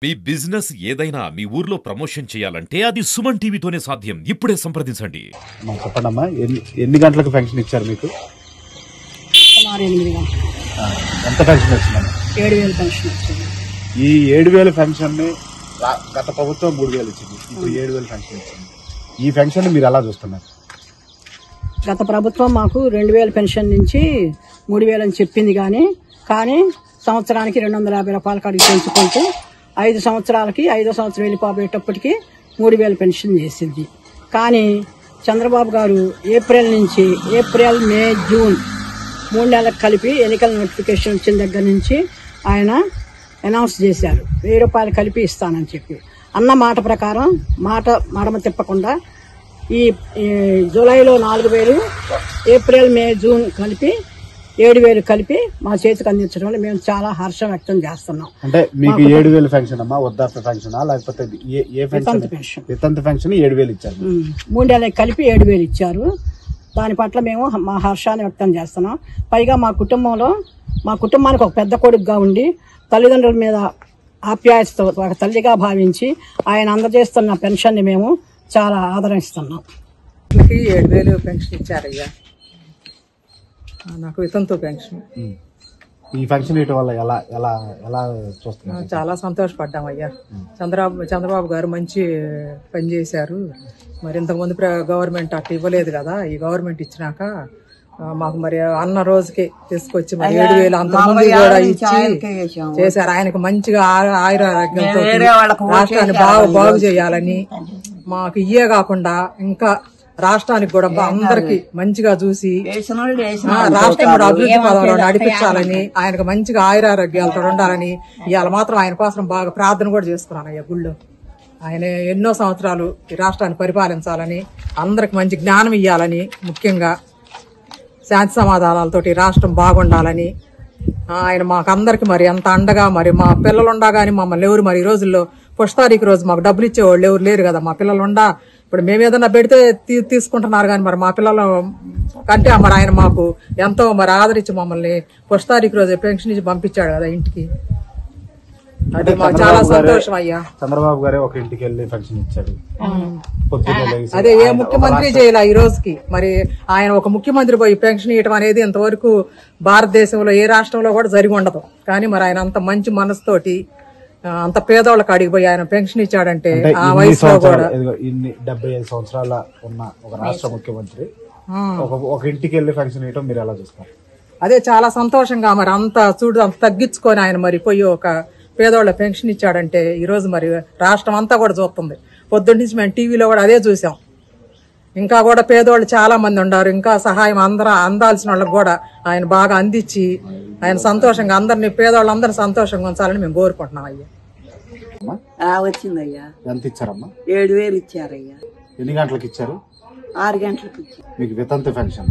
మీ business ఏదైనా మీ ఊర్లో promotion చేయాలంటే అది సుమన్ టీవీతోనే సాధ్యం. ఇప్పుడే సంప్రదించండి. చెప్పండమ్మా, ఎన్ని గంటలకు ఫంక్షన్ ఇచ్చారు మీకు? సుమారు 8 గంటలు. ఎంత ఫంక్షన్ వచ్చిందమ్మా? 7,000 పెన్షన్ వచ్చింది. ఈ 7,000 పెన్షన్ ని గత ప్రభుత్వం 3,000 ఇచ్చింది, ఇప్పుడు 7,000 పెన్షన్ ఇచ్చింది. ఈ పెన్షన్ మీరు ఎలా చూస్తున్నారు? గత ప్రభుత్వం మాకు 2,000 పెన్షన్ నుంచి 3,000 అని చెప్పింది, కానీ సంవత్సరానికి 250 రూపాయల కాడికి పెంచుకుంటూ 5 సంవత్సరాలకి 5వ సంవత్సరం వెళ్ళిపోయేటప్పటికి 3,000 పెన్షన్ చేసింది. కానీ చంద్రబాబు గారు ఏప్రిల్ మే జూన్ 3 నెలలకు కలిపి ఎన్నికల నోటిఫికేషన్ వచ్చిన దగ్గర నుంచి ఆయన అనౌన్స్ చేశారు 1000 రూపాయలు కలిపి ఇస్తానని చెప్పి. అన్న మాట ప్రకారం మడమ తిప్పకుండా ఈ జూలైలో 4,000, ఏప్రిల్ మే జూన్ కలిపి 7,000 కలిపి మా చేతికి అందించడం వల్ల మేము చాలా హర్షం వ్యక్తం చేస్తున్నాం. అంటే మీకు 7,000 పెన్షన్ అమ్మా, వృద్ధాప్య పెన్షన్ లేకపోతే వితంతు పెన్షన్ 7,000 ఇచ్చారు. 3 నెలలకు కలిపి 7,000 ఇచ్చారు. దాని పట్ల మేము మా హర్షాన్ని వ్యక్తం చేస్తున్నాం. పైగా మా కుటుంబానికి ఒక పెద్ద కొడుకుగా ఉండి తల్లిదండ్రుల మీద ఆప్యాయతతో ఒక తల్లిగా భావించి ఆయన అందజేస్తున్న పెన్షన్ ని మేము చాలా ఆదరిస్తున్నాం. 7,000 పెన్షన్ ఇచ్చారయ్యా. నాకు వితంతు పెన్షన్. ఈ పెన్షన్ ఇవ్వడం వల్ల ఎలా చూస్తున్నారు? చాలా సంతోషపడ్డామయ్యా. చంద్రబాబు గారు మంచి పని చేశారు. మరి ఇంతకుముందు గవర్నమెంట్ అట్లా ఇవ్వలేదు కదా, ఈ గవర్నమెంట్ ఇచ్చినాక మాకు మరి అన్న రోజుకి తీసుకొచ్చి మరి 7,000 అంతకుముందు కూడా ఇచ్చి చేశారు. ఆయనకు మంచిగా ఆయురారోగ్యంతో రాష్ట్రాన్ని బాగు చేయాలని, మాకు ఇయే కాకుండా ఇంకా రాష్ట్రానికి కూడా అందరికి మంచిగా చూసి రాష్ట్రం కూడా అభివృద్ధి పదంలో నడిపించాలని, ఆయనకు మంచిగా ఆయురారోగ్యాలతో ఉండాలని ఇవాళ మాత్రం ఆయన కోసం బాగా ప్రార్థన కూడా చేస్తున్నాను అయ్యా గుళ్ళో. ఆయన ఎన్నో సంవత్సరాలు ఈ రాష్ట్రాన్ని పరిపాలించాలని, అందరికి మంచి జ్ఞానం ఇవ్వాలని, ముఖ్యంగా శాంతి సమాధానాలతోటి రాష్ట్రం బాగుండాలని ఆయన మాకందరికి మరి ఎంత అండగా, మరి మా పిల్లలు ఉండగాని మమ్మల్ని ఎవరు మరి ఈ రోజుల్లో ఫస్ట్ తారీఖు రోజు మాకు డబ్బులు ఇచ్చేవాళ్ళు ఎవరు లేరు కదా. మా పిల్లలు ఇప్పుడు మేము ఏదన్నా పెడితే తీసుకుంటున్నారు కానీ మరి మా పిల్లలు కంటే మరి ఆయన మాకు ఎంతో మరి ఆదరించి మమ్మల్ని ఫస్ట్ తారీఖు రోజు పెన్షన్ ఇచ్చి పంపించాడు కదా ఇంటికి. అది మాకు చాలా సంతోషం అయ్యా. చంద్రబాబు గారే ఒక ఇంటికి వెళ్ళి పెన్షన్ ఇచ్చాడు. అదే ఏ ముఖ్యమంత్రి చేయాల ఈ రోజుకి. మరి ఆయన ఒక ముఖ్యమంత్రి పోయి పెన్షన్ ఇవ్వడం అనేది ఇంతవరకు భారతదేశంలో ఏ రాష్ట్రంలో కూడా జరిగి ఉండదు. కానీ మరి ఆయన అంత మంచి మనసుతోటి అంత పేదవాళ్ళకి అడిగిపోయి ఆయన పెన్షన్ ఇచ్చాడంటే ఆ వయసులో కూడా 75 సంవత్సరాల ఉన్న ఒక రాష్ట్ర ముఖ్యమంత్రి ఒక ఇంటికి వెళ్ళి పెన్షన్ ఇవ్వడం మీరు ఎలా చూస్తారు? అదే చాలా సంతోషంగా మరి అంత తగ్గించుకొని ఆయన మరి పోయి ఒక పేదవాళ్ళ పెన్షన్ ఇచ్చాడంటే ఈ రోజు మరి రాష్ట్రం అంతా కూడా చూస్తుంది. పొద్దున్న నుంచి మేము టీవీలో కూడా అదే చూసాం. ఇంకా కూడా పేదవాళ్ళు చాలా మంది ఉన్నారు, ఇంకా సహాయం అందాల్సిన వాళ్ళకి కూడా ఆయన బాగా అందించి ఆయన సంతోషంగా అందరినీ పేదవాళ్ళందరినీ సంతోషంగా ఉంచాలని మేము కోరుకుంటున్నాం అయ్యా. వచ్చిందయ్యా. ఎంత ఇచ్చారమ్మా? 7,000 ఇచ్చారయ్యా. ఎన్ని గంటలకు ఇచ్చారు? 6 గంటలకు ఇచ్చారు. మీకు వితంతు పెన్షన్